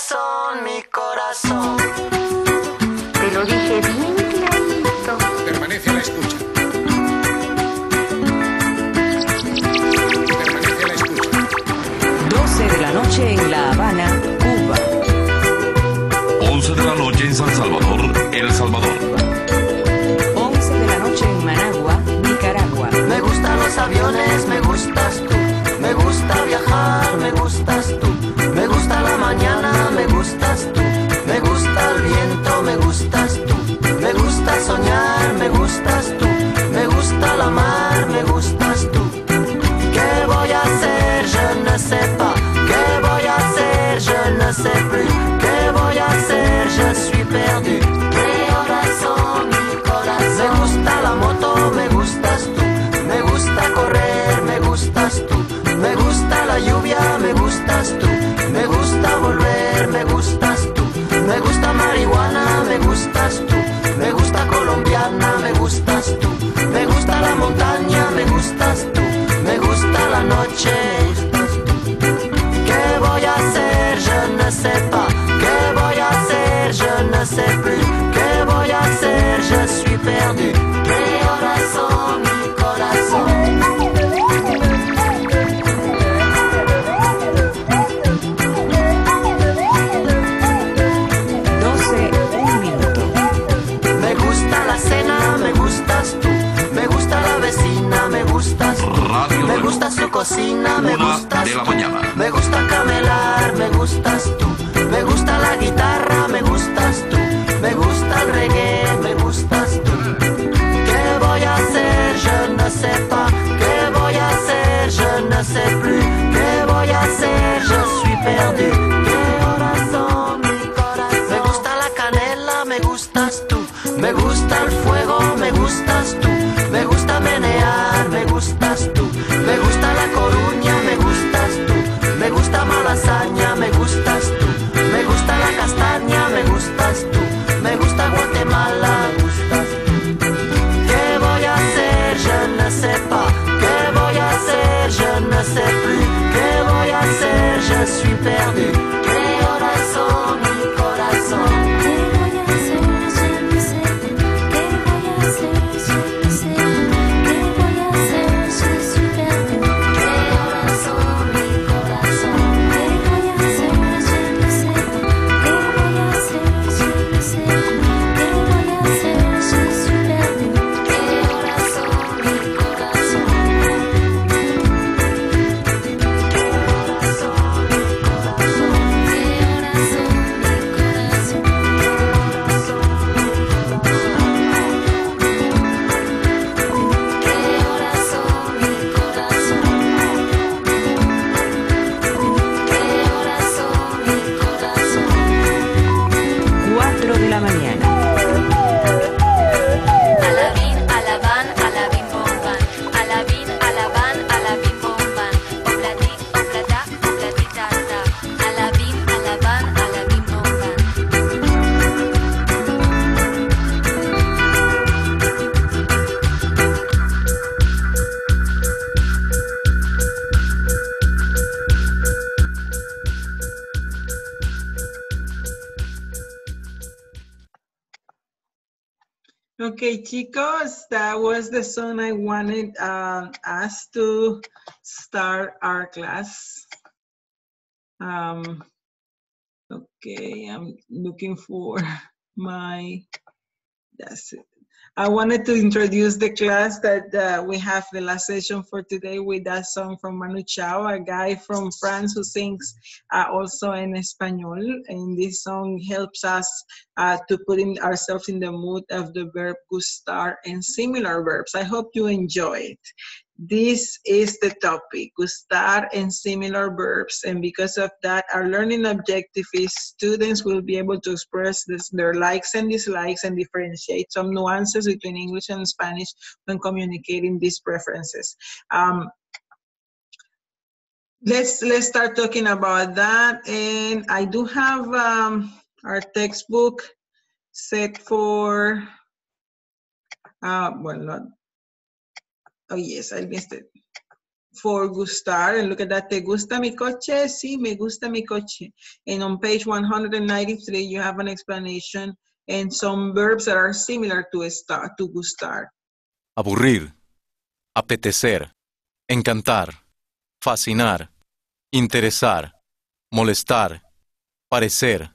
corazón, mi corazón. Te lo dije bien clarito. Permanece a la escucha. Permanece a la escucha. 12 de la noche en La Habana, Cuba. 11 de la noche en San Salvador, El Salvador. 11 de la noche en Managua, Nicaragua. Me gustan los aviones, me gustas tú. Me gusta viajar, me gustas tú. Me gusta la mañana, me gustas tú. Me gusta el viento, me gustas tú. Me gusta soñar, me gustas tú. Me gusta la mar, me gustas tú. ¿Qué voy a hacer? Je ne sais pas. ¿Qué voy a hacer? Je ne sais plus. ¿Qué voy a hacer? Je suis perdu. Mi corazón, mi corazón. Me gusta la moto, me gustas tú. Me gusta correr, me gustas tú. Me gusta la lluvia, me gustas tú. Me gusta volver, me gustas tú. Me gusta marihuana, me gustas tú. Me gusta colombiana, me gustas tú. Me gusta la montaña, me gustas tú. Me gusta la noche, me gustas tú. ¿Qué voy a hacer? Je ne sais pas. ¿Qué voy a hacer? Je ne sais plus. ¿Qué voy a hacer? Je suis perdu. Mi corazón, mi corazón. 12, un minuto. Me gusta la cena, me gustas tú. Me gusta la vecina, me gustas tú. Radio Me Reloj. gusta su cocina, me 1 gustas de la tú. mañana. Me gusta camelar, me gustas tú. Me gusta la guitarra, me gustas tú. Me gusta el reggae, me gustas tú. ¿Qué voy a hacer? Je ne sais pas. ¿Qué voy a hacer? Je ne sais plus. ¿Qué voy a hacer? Je suis perdu. Mi corazón, mi corazón. Me gusta la canela, me gustas tú. Me gusta el fuego, me gustas tú. Me gusta menear, me gustas tú. Me gusta la Coruña, me gustas tú. Me gusta Malasaña, me gustas tú. Me gusta la castaña, me gustas tú. Me gusta Guatemala, me gustas tú. ¿Qué voy a hacer? Je ne sais pas. ¿Qué voy a hacer? Je ne sais plus. ¿Qué voy a hacer? Je suis perdu. Mi corazón, mi corazón. ¿Qué voy a hacer? Je ne sais pas. ¿Qué voy a hacer? Je ne sais pas. ¿Qué voy a hacer? Je suis perdu. Mi corazón, mi corazón. ¿Qué voy a hacer? Je ne sais pas. ¿Qué voy a hacer? Je ne sais pas. ¿Qué voy a hacer? Je suis perdu. Mi corazón, mi corazón. Okay, chicos, that was the song I wanted us to start our class. Okay, I'm looking for my, that's it. I wanted to introduce the class that we have the last session for today with that song from Manu Chao, a guy from France who sings also in Espanol. And this song helps us to put ourselves in the mood of the verb gustar and similar verbs. I hope you enjoy it. This is the topic, gustar and similar verbs. And because of that, our learning objective is students will be able to express their likes and dislikes and differentiate some nuances between English and Spanish when communicating these preferences. Let's start talking about that. And I do have our textbook set for, well, not, oh yes, I missed it. for Gustar, and look at that, ¿te gusta mi coche? Sí, me gusta mi coche. And on page 193, you have an explanation and some verbs that are similar to Gustar. Aburrir, apetecer, encantar, fascinar, interesar, molestar, parecer,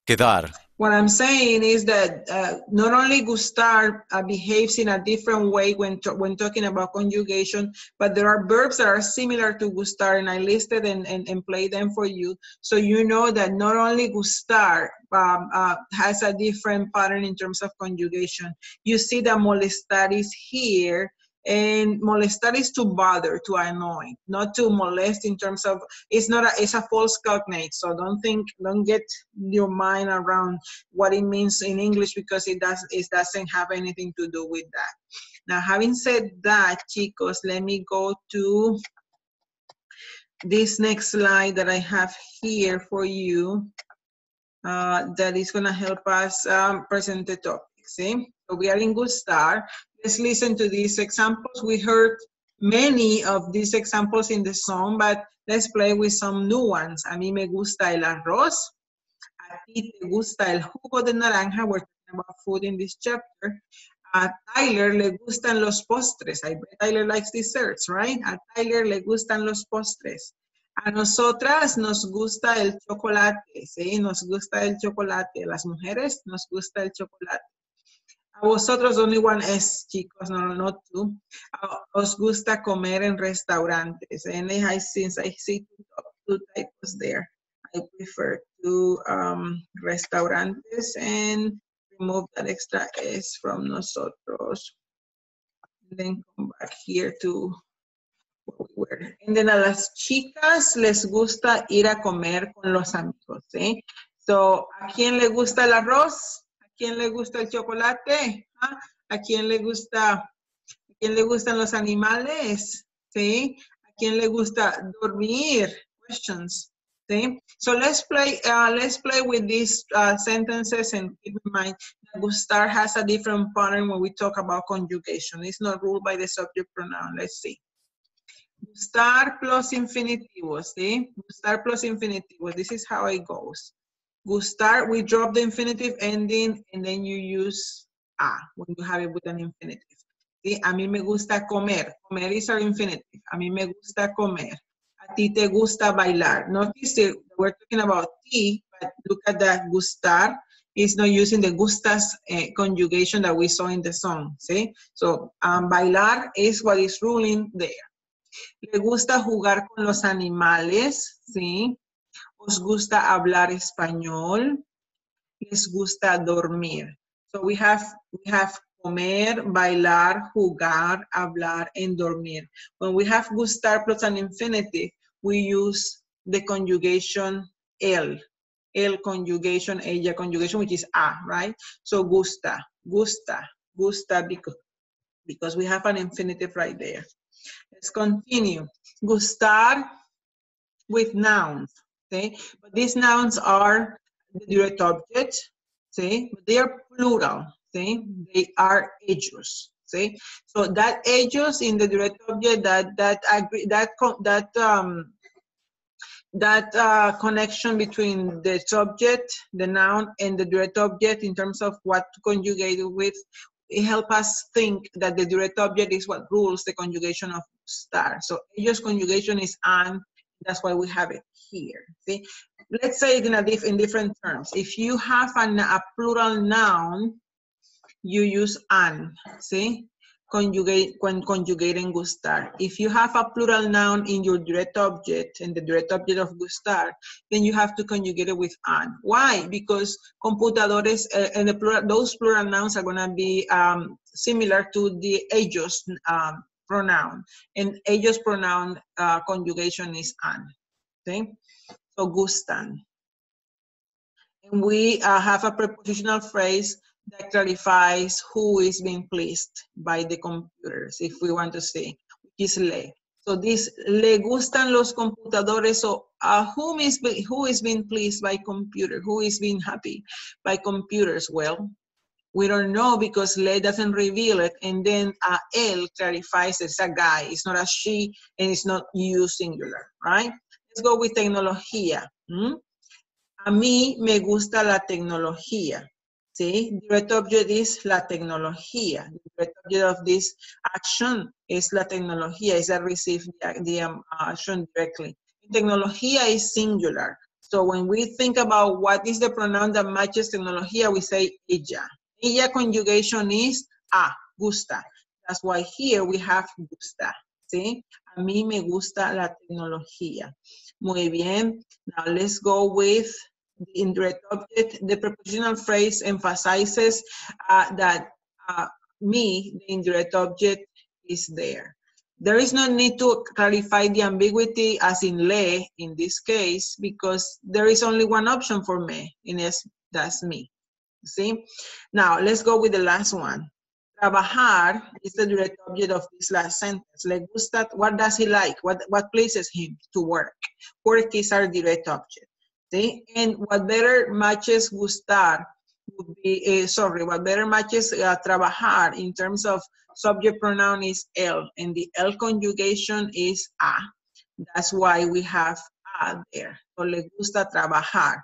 quedar. What I'm saying is that not only Gustar behaves in a different way when talking about conjugation, but there are verbs that are similar to Gustar, and I listed and played them for you. So you know that not only Gustar has a different pattern in terms of conjugation. You see that molestar is here, and molestar is to bother, to annoy, not to molest in terms of, it's a false cognate. So don't get your mind around what it means in English, because it doesn't have anything to do with that. Now, having said that, chicos, let me go to this next slide that I have here for you that is going to help us present the topic. See? So we are in Gustar. Let's listen to these examples. We heard many of these examples in the song, but let's play with some new ones. A mí me gusta el arroz. A ti te gusta el jugo de naranja. We're talking about food in this chapter. A Tyler le gustan los postres. I bet Tyler likes desserts, right? A Tyler le gustan los postres. A nosotras nos gusta el chocolate, ¿sí? Nos gusta el chocolate. A las mujeres nos gusta el chocolate. A vosotros, only one S, chicos, no, not two. Os gusta comer en restaurantes. And since I see two typos there, I prefer to restaurantes and remove that extra S from nosotros. And then come back here to what we were. And then a las chicas les gusta ir a comer con los amigos, ¿sí? So, ¿a quién le gusta el arroz? ¿A quién le gusta el chocolate? ¿Ah? ¿A quién le gustan los animales? ¿Sí? ¿A quién le gusta dormir? Questions. ¿Sí? So let's play with these sentences, and keep in mind that Gustar has a different pattern when we talk about conjugation. It's not ruled by the subject pronoun. Let's see. Gustar plus infinitivos. ¿Sí? Gustar plus infinitivos. This is how it goes. Gustar, we drop the infinitive ending, and then you use a when you have it with an infinitive. ¿Sí? A mí me gusta comer. Comer is our infinitive. A mí me gusta comer. A ti te gusta bailar. Notice we're talking about ti, but look at that. Gustar is not using the gustas conjugation that we saw in the song. ¿Sí? So bailar is what is ruling there. Le gusta jugar con los animales. ¿Sí? Os gusta hablar español. Les gusta dormir. So we have comer, bailar, jugar, hablar, and dormir. When we have gustar plus an infinitive, we use the conjugation el conjugation, ella conjugation, which is a, right? So gusta, because we have an infinitive right there. Let's continue. Gustar with nouns, okay? But these nouns are the direct object, see? They are plural, see? They are ellos, see? So that ellos in the direct object, that connection between the subject, the noun, and the direct object in terms of what to conjugate with, it helps us think that the direct object is what rules the conjugation of star. So ellos conjugation is an, that's why we have it here, see? Let's say it in different terms. If you have a plural noun, you use an, see? Conjugate when conjugating gustar. If you have a plural noun in your direct object, in the direct object of gustar, then you have to conjugate it with an. Why? Because computadores and those plural nouns are going to be similar to the ellos pronoun, and ellos pronoun conjugation is an. Okay, so gustan. And we have a prepositional phrase that clarifies who is being pleased by the computers, if we want to say, which is le. So this le gustan los computadores. So who is being pleased by computer? Who is being happy by computers? Well, We don't know because le doesn't reveal it, and then él clarifies it's a guy, it's not a she, and it's not you singular, right? Let's go with tecnología. A mí me gusta la tecnología. ¿Sí? Direct object is la tecnología. The direct object of this action is la tecnología, is that receive the action directly. Tecnología is singular. So when we think about what is the pronoun that matches tecnología, we say ella. Ella conjugation is gusta. That's why here we have gusta. ¿Sí? A mí me gusta la tecnología. Muy bien. Now let's go with the indirect object. The prepositional phrase emphasizes that me, the indirect object, is there. There is no need to clarify the ambiguity as in le in this case because there is only one option for me, and that's me. See? Now let's go with the last one. Trabajar is the direct object of this last sentence. Le gusta, what does he like? What pleases him to work? Work is our direct object. See? And what better matches gustar would be, what better matches trabajar in terms of subject pronoun is el, and the el conjugation is a. That's why we have a there. So le gusta trabajar.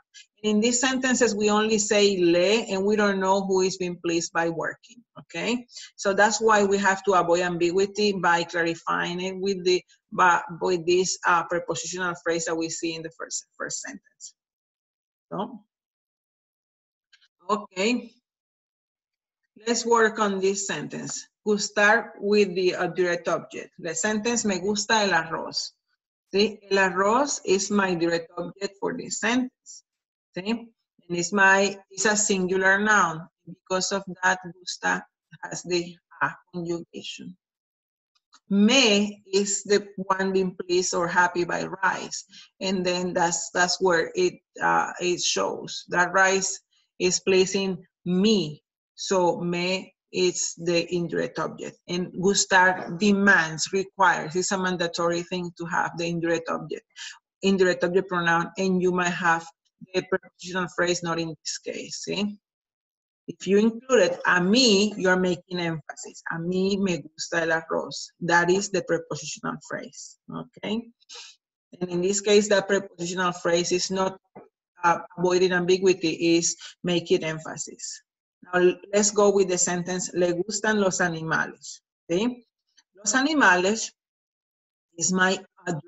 In these sentences, we only say le, and we don't know who is being pleased by working, okay? So that's why we have to avoid ambiguity by clarifying it with this prepositional phrase that we see in the first sentence. So, okay. Let's work on this sentence. Gustar with the direct object. The sentence, me gusta el arroz. See, el arroz is my direct object for this sentence. See, and it's a singular noun. Because of that, gusta has the conjugation. Me is the one being pleased or happy by rice, and then that's where it shows that rice is pleasing me. So me is the indirect object, and gustar demands, requires. It's a mandatory thing to have the indirect object pronoun, and you might have the prepositional phrase not in this case. See? If you include it, a mí, you're making emphasis. A mí me gusta el arroz. That is the prepositional phrase, okay? And in this case, that prepositional phrase is not avoiding ambiguity, is making emphasis. Now, let's go with the sentence, le gustan los animales, ¿sí? Los animales is my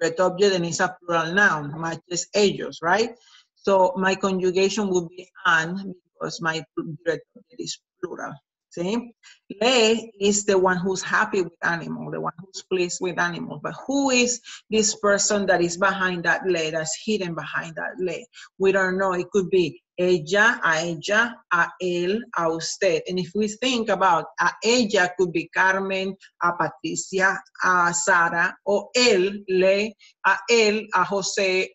direct object and it's a plural noun, matches ellos, right? So my conjugation would be an because my direct object is plural, see? Le is the one who's happy with animal, the one who's pleased with animal. But who is this person that is behind that le, that's hidden behind that le? We don't know. It could be ella, a él, a usted. And if we think about a ella could be Carmen, a Patricia, a Sara, or él, le, a él, a José,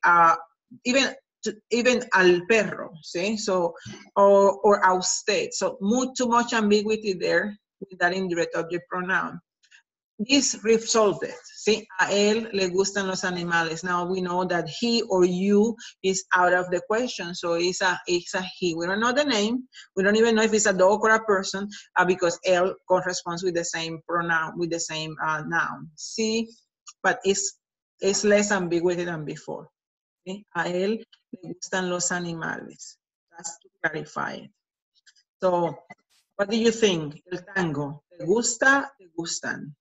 even al perro, see? So, or a usted. So too much ambiguity there with that indirect object pronoun. This resolved it. See, a él le gustan los animales. Now we know that he or you is out of the question. So it's a he. We don't know the name. We don't even know if it's a dog or a person because él corresponds with the same pronoun, with the same noun. See, but it's less ambiguity than before. Okay? A él le gustan los animales. That's to clarify it. So, what do you think? El tango. ¿Te gusta? ¿Te gustan?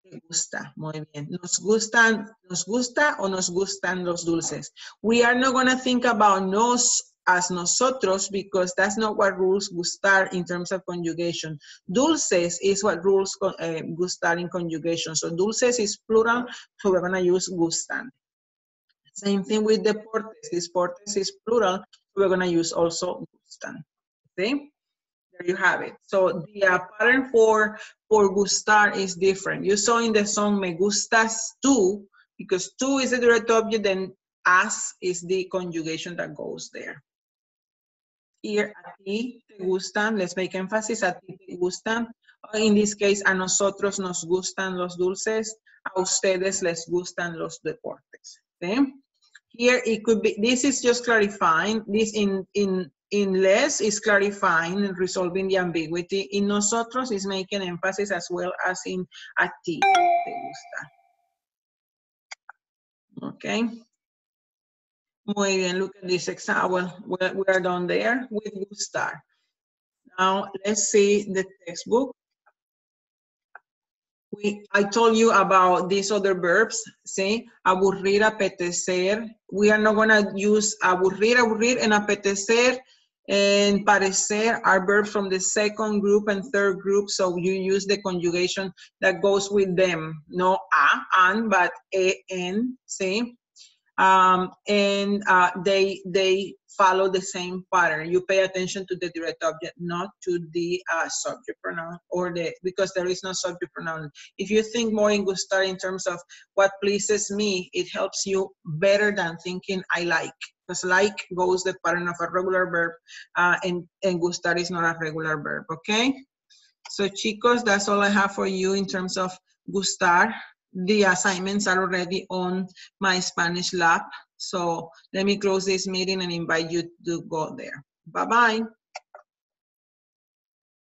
Te gusta. Muy bien. ¿Nos gusta o nos gustan los dulces? We are not going to think about nos as nosotros because that's not what rules gustar in terms of conjugation. Dulces is what rules gustar in conjugation. So dulces is plural, so we're going to use gustan. Same thing with deportes. Deportes is plural, so we're going to use also gustan. Okay? There you have it. So the pattern for gustar is different. You saw in the song Me Gustas Tú, because tú is the direct object, then as is the conjugation that goes there. Here, a ti te gustan, let's make emphasis, a ti te gustan. In this case, a nosotros nos gustan los dulces, a ustedes les gustan los deportes. Okay? Here it could be, this is just clarifying, this in in les is clarifying and resolving the ambiguity. In nosotros is making emphasis as well as in a ti. Te gusta. Okay. Muy bien, look at this example. We are done there with gustar. Now let's see the textbook. I told you about these other verbs, see, aburrir, apetecer. We are not gonna use aburrir, and apetecer and parecer are verbs from the second group and third group, so you use the conjugation that goes with them. No an, but en, see? They follow the same pattern. You pay attention to the direct object, not to the subject pronoun because there is no subject pronoun. If you think more in gustar in terms of what pleases me, it helps you better than thinking I like, because like goes the pattern of a regular verb, and gustar is not a regular verb, okay? So chicos, that's all I have for you in terms of gustar. The assignments are already on my Spanish lab. So let me close this meeting and invite you to go there. Bye-bye.